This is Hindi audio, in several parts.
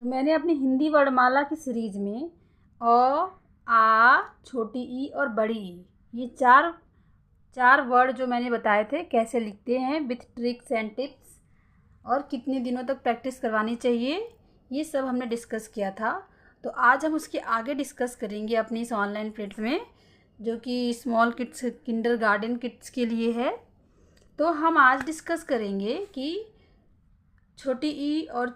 मैंने अपनी हिंदी वर्णमाला की सीरीज़ में अ, आ, छोटी ई और बड़ी ई, ये चार वर्ड जो मैंने बताए थे कैसे लिखते हैं विथ ट्रिक्स एंड टिप्स और कितने दिनों तक प्रैक्टिस करवानी चाहिए, ये सब हमने डिस्कस किया था। तो आज हम उसके आगे डिस्कस करेंगे अपनी इस ऑनलाइन प्लेटफॉर्म में, जो कि स्मॉल किड्स किंडरगार्टन किड्स के लिए है। तो हम आज डिस्कस करेंगे कि छोटी ई और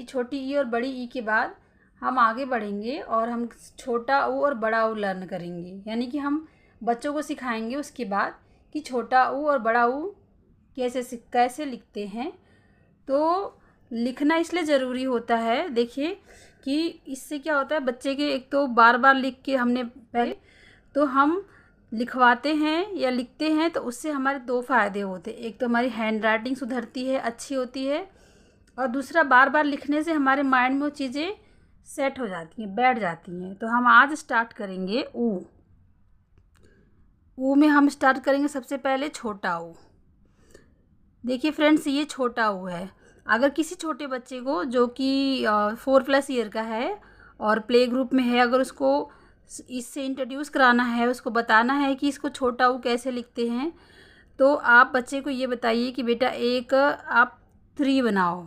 छोटी ई और बड़ी ई के बाद हम आगे बढ़ेंगे और हम छोटा ऊ और बड़ा ऊ लर्न करेंगे। यानी कि हम बच्चों को सिखाएंगे उसके बाद कि छोटा ऊ और बड़ा ऊ कैसे लिखते हैं। तो लिखना इसलिए ज़रूरी होता है, देखिए कि इससे क्या होता है, बच्चे के एक तो बार बार लिख के हमने पहले तो हम लिखवाते हैं या लिखते हैं तो उससे हमारे दो फ़ायदे होते हैं। एक तो हमारी हैंड राइटिंग सुधरती है, अच्छी होती है, और दूसरा बार बार लिखने से हमारे माइंड में वो चीज़ें सेट हो जाती हैं, बैठ जाती हैं। तो हम आज स्टार्ट करेंगे ऊ में हम स्टार्ट करेंगे सबसे पहले छोटा ऊ। देखिए फ्रेंड्स, ये छोटा ऊ है। अगर किसी छोटे बच्चे को जो कि 4+ ईयर का है और प्ले ग्रुप में है, अगर उसको इससे इंट्रोड्यूस कराना है, उसको बताना है कि इसको छोटा ऊ कैसे लिखते हैं, तो आप बच्चे को ये बताइए कि बेटा एक आप 3 बनाओ।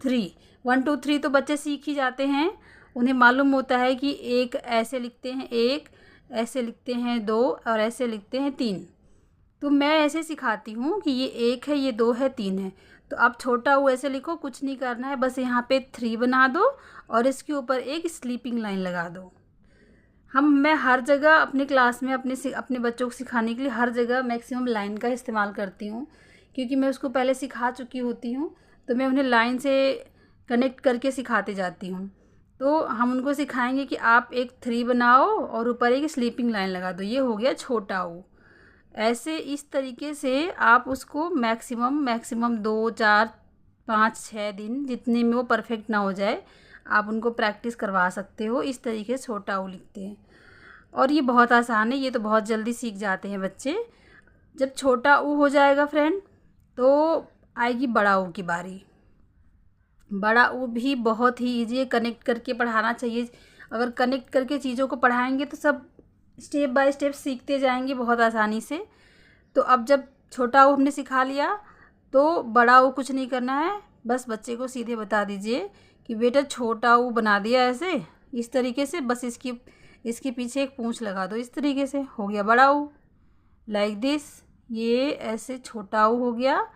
3 1 2 3 तो बच्चे सीख ही जाते हैं, उन्हें मालूम होता है कि एक ऐसे लिखते हैं, एक ऐसे लिखते हैं, 2 और ऐसे लिखते हैं 3। तो मैं ऐसे सिखाती हूँ कि ये 1 है, ये 2 है, 3 है। तो आप छोटा ऊ ऐसे लिखो, कुछ नहीं करना है, बस यहाँ पे 3 बना दो और इसके ऊपर एक स्लीपिंग लाइन लगा दो। मैं हर जगह अपनी क्लास में अपने बच्चों को सिखाने के लिए हर जगह मैक्सिमम लाइन का इस्तेमाल करती हूँ, क्योंकि मैं उसको पहले सिखा चुकी होती हूँ। तो मैं उन्हें लाइन से कनेक्ट करके सिखाते जाती हूँ। तो हम उनको सिखाएंगे कि आप एक 3 बनाओ और ऊपर एक स्लीपिंग लाइन लगा दो, ये हो गया छोटा ऊ। ऐसे इस तरीके से आप उसको मैक्सिमम 2 4 5 6 दिन, जितने में वो परफेक्ट ना हो जाए, आप उनको प्रैक्टिस करवा सकते हो। इस तरीके से छोटा ऊ लिखते हैं और ये बहुत आसान है, ये तो बहुत जल्दी सीख जाते हैं बच्चे। जब छोटा ऊ हो जाएगा फ्रेंड, तो आएगी बड़ा ऊ की बारी। बड़ा ऊ भी बहुत ही ईजी है, कनेक्ट करके पढ़ाना चाहिए। अगर कनेक्ट करके चीज़ों को पढ़ाएंगे तो सब स्टेप बाय स्टेप सीखते जाएंगे बहुत आसानी से। तो अब जब छोटा ऊ हमने सिखा लिया, तो बड़ा ऊ कुछ नहीं करना है, बस बच्चे को सीधे बता दीजिए कि बेटा छोटा ऊ बना दिया ऐसे, इस तरीके से, बस इसके पीछे एक पूँछ लगा दो, इस तरीके से हो गया बड़ा ऊ, लाइक दिस। ये ऐसे छोटा ऊ हो गया।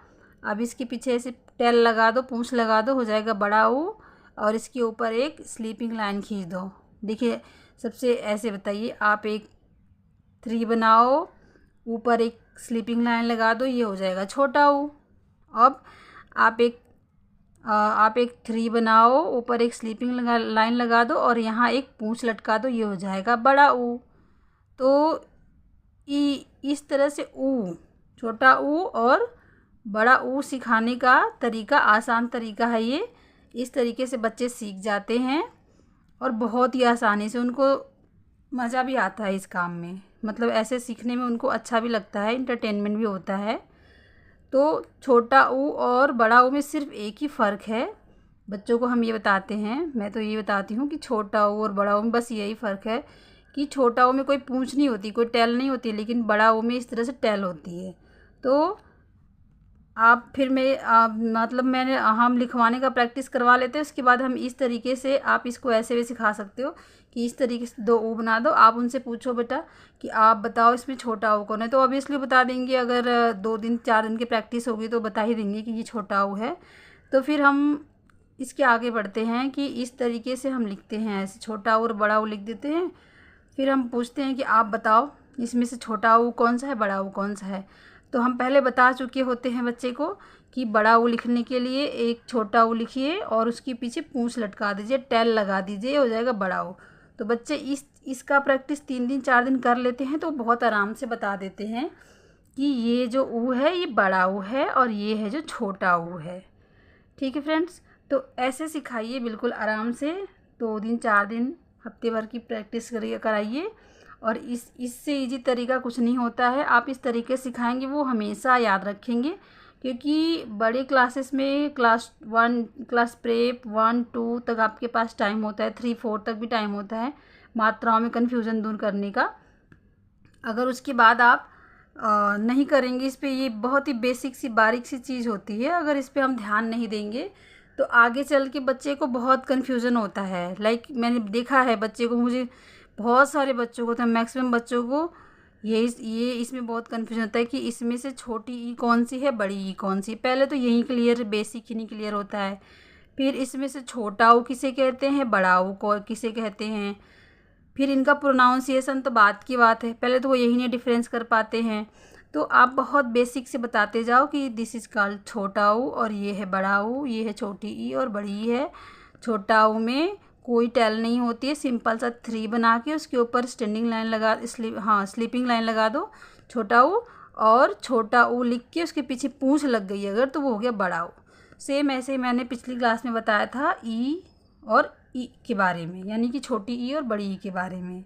अब इसके पीछे ऐसे टेल लगा दो, पूँछ लगा दो, हो जाएगा बड़ा ऊ, और इसके ऊपर एक स्लीपिंग लाइन खींच दो। देखिए, सबसे ऐसे बताइए, आप एक 3 बनाओ, ऊपर एक स्लीपिंग लाइन लगा दो, ये हो जाएगा छोटा ऊ। अब आप एक 3 बनाओ, ऊपर एक स्लीपिंग लाइन लगा दो और यहाँ एक पूँछ लटका दो, ये हो जाएगा बड़ा ऊ। तो इस तरह से छोटा ऊ और बड़ा ऊ सिखाने का तरीका आसान तरीका है ये। इस तरीके से बच्चे सीख जाते हैं और बहुत ही आसानी से, उनको मज़ा भी आता है इस काम में, मतलब ऐसे सीखने में उनको अच्छा भी लगता है, इंटरटेनमेंट भी होता है। तो छोटा ऊ और बड़ा ऊ में सिर्फ एक ही फ़र्क है, बच्चों को हम ये बताते हैं, मैं तो ये बताती हूँ कि छोटा ऊ और बड़ा ऊ में बस यही फ़र्क है कि छोटा ऊ में कोई पूँछ नहीं होती, कोई टैल नहीं होती, लेकिन बड़ा ऊ में इस तरह से टैल होती है। तो आप फिर मैंने हम लिखवाने का प्रैक्टिस करवा लेते हैं, उसके बाद हम इस तरीके से, आप इसको ऐसे भी सिखा सकते हो कि इस तरीके से 2 ऊ बना दो। आप उनसे पूछो बेटा कि आप बताओ इसमें छोटा ऊ कौन है, तो ऑब्वियसली बता देंगे। अगर 2 दिन 4 दिन की प्रैक्टिस होगी तो बता ही देंगे कि ये छोटा ऊ है। तो फिर हम इसके आगे बढ़ते हैं कि इस तरीके से हम लिखते हैं, ऐसे छोटा ऊ और बड़ा ऊ लिख देते हैं। फिर हम पूछते हैं कि आप बताओ इसमें से छोटा ऊ कौन सा है, बड़ा ऊ कौन सा है। तो हम पहले बता चुके होते हैं बच्चे को कि बड़ा ऊ लिखने के लिए एक छोटा ऊ लिखिए और उसके पीछे पूँछ लटका दीजिए, टैल लगा दीजिए, हो जाएगा बड़ा ऊ। तो बच्चे इसका प्रैक्टिस 3 दिन 4 दिन कर लेते हैं तो बहुत आराम से बता देते हैं कि ये जो ऊ है ये बड़ा ऊ है और ये है जो छोटा ऊ है। ठीक है फ्रेंड्स, तो ऐसे सिखाइए बिल्कुल आराम से, 2 दिन 4 दिन हफ्ते भर की प्रैक्टिस कराइए। और इससे इजी तरीका कुछ नहीं होता है, आप इस तरीके से सिखाएंगे वो हमेशा याद रखेंगे, क्योंकि बड़े क्लासेस में क्लास 1 क्लास प्रेप 1 2 तक आपके पास टाइम होता है, 3 4 तक भी टाइम होता है मात्राओं में कन्फ्यूज़न दूर करने का। अगर उसके बाद आप नहीं करेंगे इस पे, ये बहुत ही बेसिक सी बारीक सी चीज़ होती है, अगर इस पे हम ध्यान नहीं देंगे तो आगे चल के बच्चे को बहुत कन्फ्यूज़न होता है। लाइक मैंने देखा है बच्चे को, मुझे बहुत सारे बच्चों को, तो मैक्सिमम बच्चों को ये इसमें बहुत कन्फ्यूजन होता है कि इसमें से छोटी ई कौन सी है, बड़ी ई कौन सी। पहले तो यही क्लियर, बेसिक ही नहीं क्लियर होता है। फिर इसमें से छोटा ऊ किसे कहते हैं, बड़ा ऊ को किसे कहते हैं, फिर इनका प्रोनाउंसिएशन तो बात की बात है, पहले तो वो यही नहीं डिफरेंस कर पाते हैं। तो आप बहुत बेसिक से बताते जाओ कि दिस इज़ कॉल्ड छोटा ऊ और ये है बड़ा ऊ, ये है छोटी ई और बड़ी ई है। छोटा ऊ में कोई टेल नहीं होती है, सिंपल सा 3 बना के उसके ऊपर स्टैंडिंग लाइन लगा, स्लीपिंग लाइन लगा दो छोटा ऊ, और छोटा ऊ लिख के उसके पीछे पूंछ लग गई अगर तो वो हो गया बड़ा ऊ। सेम ऐसे ही मैंने पिछली क्लास में बताया था ई और ई के बारे में, यानी कि छोटी ई और बड़ी ई के बारे में।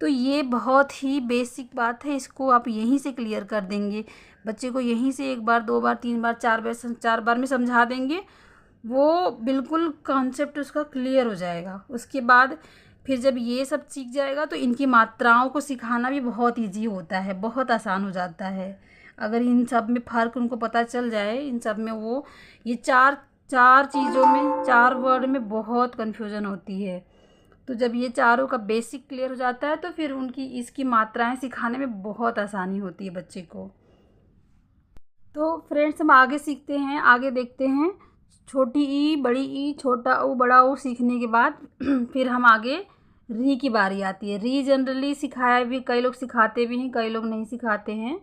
तो ये बहुत ही बेसिक बात है, इसको आप यहीं से क्लियर कर देंगे बच्चे को, यहीं से 1 बार 2 बार 3 बार 4 बार में समझा देंगे, वो बिल्कुल कॉन्सेप्ट उसका क्लियर हो जाएगा। उसके बाद फिर जब ये सब सीख जाएगा तो इनकी मात्राओं को सिखाना भी बहुत ईजी होता है, बहुत आसान हो जाता है। अगर इन सब में फ़र्क उनको पता चल जाए, इन सब में वो ये चार चीज़ों में, 4 वर्ड में बहुत कन्फ्यूज़न होती है। तो जब ये चारों का बेसिक क्लियर हो जाता है तो फिर उनकी इसकी मात्राएं सिखाने में बहुत आसानी होती है बच्चे को। तो फ्रेंड्स हम आगे सीखते हैं, आगे देखते हैं। छोटी ई, बड़ी ई, छोटा ऊ, बड़ा ऊ सीखने के बाद फिर हम आगे री की बारी आती है। री जनरली सिखाया भी, कई लोग सिखाते भी हैं, कई लोग नहीं सिखाते हैं।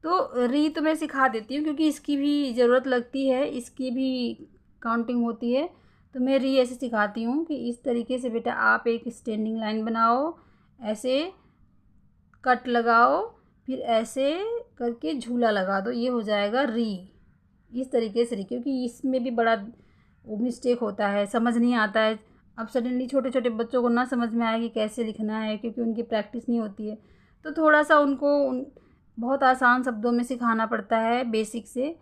तो री तो मैं सिखा देती हूँ क्योंकि इसकी भी ज़रूरत लगती है, इसकी भी काउंटिंग होती है। तो मैं री ऐसे सिखाती हूँ कि इस तरीके से बेटा आप एक स्टैंडिंग लाइन बनाओ, ऐसे कट लगाओ, फिर ऐसे करके झूला लगा दो, ये हो जाएगा री। इस तरीके से री, क्योंकि इसमें भी बड़ा मिस्टेक होता है, समझ नहीं आता है। अब सडनली छोटे छोटे बच्चों को ना समझ में आए कि कैसे लिखना है, क्योंकि उनकी प्रैक्टिस नहीं होती है। तो थोड़ा सा उनको बहुत आसान शब्दों में सिखाना पड़ता है बेसिक से।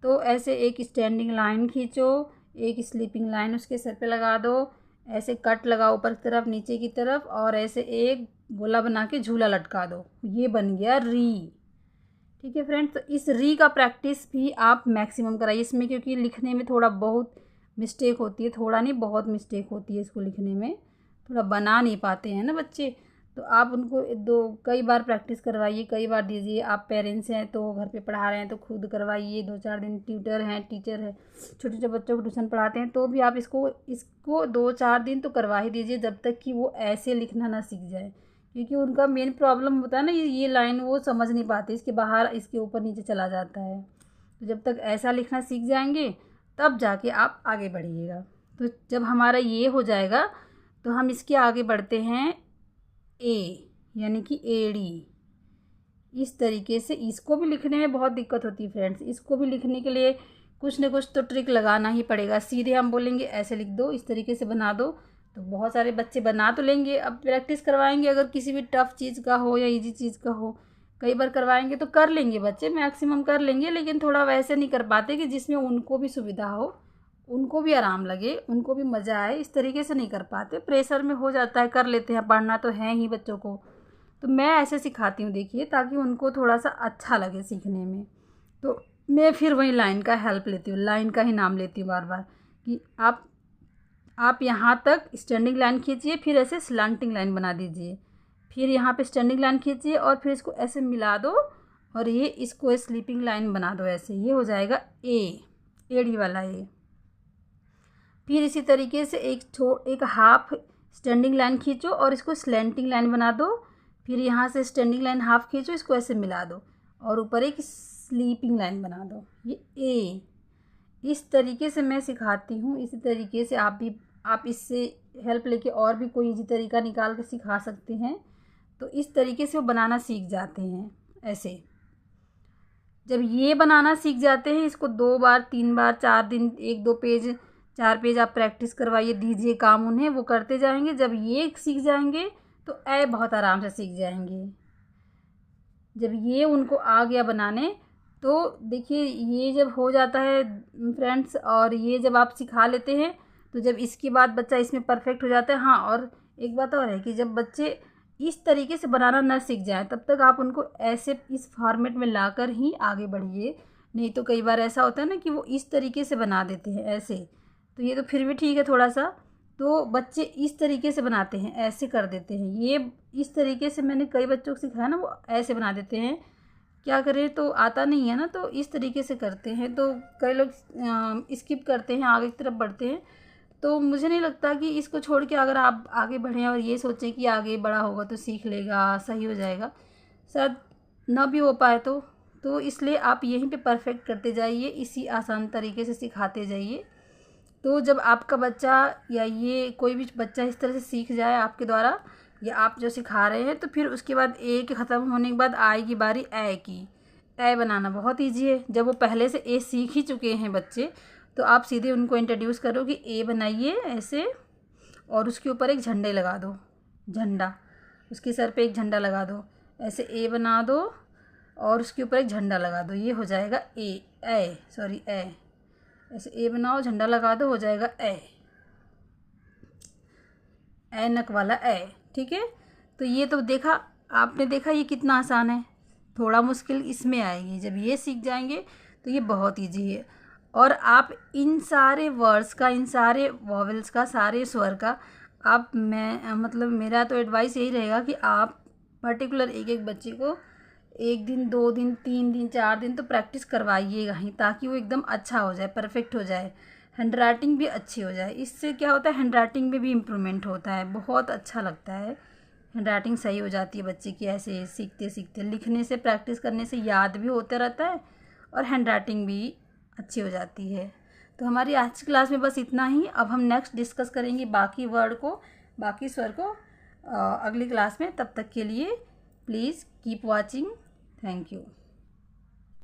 तो ऐसे एक स्टैंडिंग लाइन खींचो, एक स्लीपिंग लाइन उसके सर पे लगा दो, ऐसे कट लगाओ ऊपर की तरफ नीचे की तरफ, और ऐसे एक गोला बना के झूला लटका दो, ये बन गया री। ठीक है फ्रेंड्स, तो इस री का प्रैक्टिस भी आप मैक्सिमम कराइए इसमें, क्योंकि लिखने में थोड़ा बहुत मिस्टेक होती है, थोड़ा नहीं बहुत मिस्टेक होती है इसको लिखने में, थोड़ा बना नहीं पाते हैं ना बच्चे। तो आप उनको कई बार प्रैक्टिस करवाइए, कई बार दीजिए। आप पेरेंट्स हैं तो घर पे पढ़ा रहे हैं तो खुद करवाइए, 2-4 दिन ट्यूटर हैं, टीचर है, छोटे छोटे बच्चों को ट्यूशन पढ़ाते हैं तो भी आप इसको 2-4 दिन तो करवा ही दीजिए, जब तक कि वो ऐसे लिखना ना सीख जाए। क्योंकि उनका मेन प्रॉब्लम होता है ना, ये लाइन वो समझ नहीं पाते, इसके बाहर इसके ऊपर नीचे चला जाता है। तो जब तक ऐसा लिखना सीख जाएंगे तब जाके आप आगे बढ़िएगा। तो जब हमारा ये हो जाएगा तो हम इसके आगे बढ़ते हैं ए, यानी कि एड़ी। इस तरीके से इसको भी लिखने में बहुत दिक्कत होती है फ्रेंड्स, इसको भी लिखने के लिए कुछ न कुछ तो ट्रिक लगाना ही पड़ेगा। सीधे हम बोलेंगे ऐसे लिख दो, इस तरीके से बना दो, तो बहुत सारे बच्चे बना तो लेंगे। अब प्रैक्टिस करवाएंगे, अगर किसी भी टफ़ चीज़ का हो या इजी चीज़ का हो, कई बार करवाएंगे तो कर लेंगे बच्चे, मैक्सिमम कर लेंगे, लेकिन थोड़ा वैसे नहीं कर पाते कि जिसमें उनको भी सुविधा हो, उनको भी आराम लगे, उनको भी मज़ा आए, इस तरीके से नहीं कर पाते। प्रेशर में हो जाता है, कर लेते हैं, पढ़ना तो है ही बच्चों को। तो मैं ऐसे सिखाती हूँ देखिए, ताकि उनको थोड़ा सा अच्छा लगे सीखने में। तो मैं फिर वही लाइन का हेल्प लेती हूँ, लाइन का ही नाम लेती हूँ बार बार, कि आप यहाँ तक स्टैंडिंग लाइन खींचिए, फिर ऐसे स्लांटिंग लाइन बना दीजिए, फिर यहाँ पे स्टैंडिंग लाइन खींचिए और फिर इसको ऐसे मिला दो, और ये इसको स्लीपिंग लाइन बना दो ऐसे, ये हो जाएगा ए, एड़ी वाला ए। फिर इसी तरीके से एक हाफ स्टैंडिंग लाइन खींचो और इसको स्लैंटिंग लाइन बना दो, फिर यहाँ से स्टैंडिंग लाइन हाफ खींचो, इसको ऐसे मिला दो और ऊपर एक स्लीपिंग लाइन बना दो, ये ए। इस तरीके से मैं सिखाती हूँ। इसी तरीके से आप इससे हेल्प लेके और भी कोई इजी तरीका निकाल के सिखा सकते हैं। तो इस तरीके से वो बनाना सीख जाते हैं। ऐसे जब ये बनाना सीख जाते हैं, इसको 2 बार 3 बार 4 दिन 1-2 पेज 4 पेज आप प्रैक्टिस करवाइए, दीजिए काम उन्हें, वो करते जाएंगे। जब ये सीख जाएंगे तो बहुत आराम से सीख जाएंगे। जब ये उनको आ गया बनाने, तो देखिए ये जब हो जाता है फ्रेंड्स, और ये जब आप सिखा लेते हैं तो जब इसके बाद बच्चा इसमें परफेक्ट हो जाता है। हाँ, और एक बात और है कि जब बच्चे इस तरीके से बनाना न सीख जाएं तब तक आप उनको ऐसे इस फॉर्मेट में लाकर ही आगे बढ़िए। नहीं तो कई बार ऐसा होता है ना कि वो इस तरीके से बना देते हैं ऐसे, तो ये तो फिर भी ठीक है थोड़ा सा। तो बच्चे इस तरीके से बनाते हैं, ऐसे कर देते हैं। ये इस तरीके से मैंने कई बच्चों को सिखाया ना, वो ऐसे बना देते हैं। क्या करें, तो आता नहीं है ना, तो इस तरीके से करते हैं। तो कई लोग स्किप करते हैं, आगे की तरफ बढ़ते हैं। तो मुझे नहीं लगता कि इसको छोड़ के अगर आप आगे बढ़ें और ये सोचें कि आगे बड़ा होगा तो सीख लेगा, सही हो जाएगा, शायद ना भी हो पाए। तो इसलिए आप यहीं पे परफेक्ट करते जाइए, इसी आसान तरीके से सिखाते जाइए। तो जब आपका बच्चा या ये कोई भी बच्चा इस तरह से सीख जाए आपके द्वारा, या आप जो सिखा रहे हैं, तो फिर उसके बाद ए के ख़त्म होने के बाद आएगी बारी ए की। ए बनाना बहुत ईजी है। जब वो पहले से ए सीख ही चुके हैं बच्चे, तो आप सीधे उनको इंट्रोड्यूस करो कि ए बनाइए ऐसे, और उसके ऊपर एक झंडे लगा दो, झंडा, उसके सर पे एक झंडा लगा दो, ऐसे ए बना दो और उसके ऊपर एक झंडा लगा दो, ये हो जाएगा ए। ऐसे ए बनाओ, झंडा लगा दो, हो जाएगा ए नक वाला ए। ठीक है, तो ये तो देखा आपने, देखा ये कितना आसान है। थोड़ा मुश्किल इसमें आएगी, जब ये सीख जाएंगे तो ये बहुत ईजी है। और आप इन सारे वर्ड्स का, इन सारे वॉवेल्स का, सारे स्वर का आप, मैं मतलब मेरा तो एडवाइस यही रहेगा कि आप पर्टिकुलर एक एक बच्चे को 1 दिन, 2 दिन, 3 दिन, 4 दिन तो प्रैक्टिस करवाइएगा ही, ताकि वो एकदम अच्छा हो जाए, परफेक्ट हो जाए, हैंड राइटिंग भी अच्छी हो जाए। इससे क्या होता है, हैंड राइटिंग में भी इम्प्रूवमेंट होता है, बहुत अच्छा लगता है। हैंड राइटिंग सही हो जाती है बच्चे की ऐसे सीखते सीखते। लिखने से, प्रैक्टिस करने से याद भी होता रहता है और हैंड राइटिंग भी अच्छी हो जाती है। तो हमारी आज की क्लास में बस इतना ही। अब हम नेक्स्ट डिस्कस करेंगे बाकी वर्ड को, बाकी स्वर को अगली क्लास में। तब तक के लिए please keep watching. Thank you.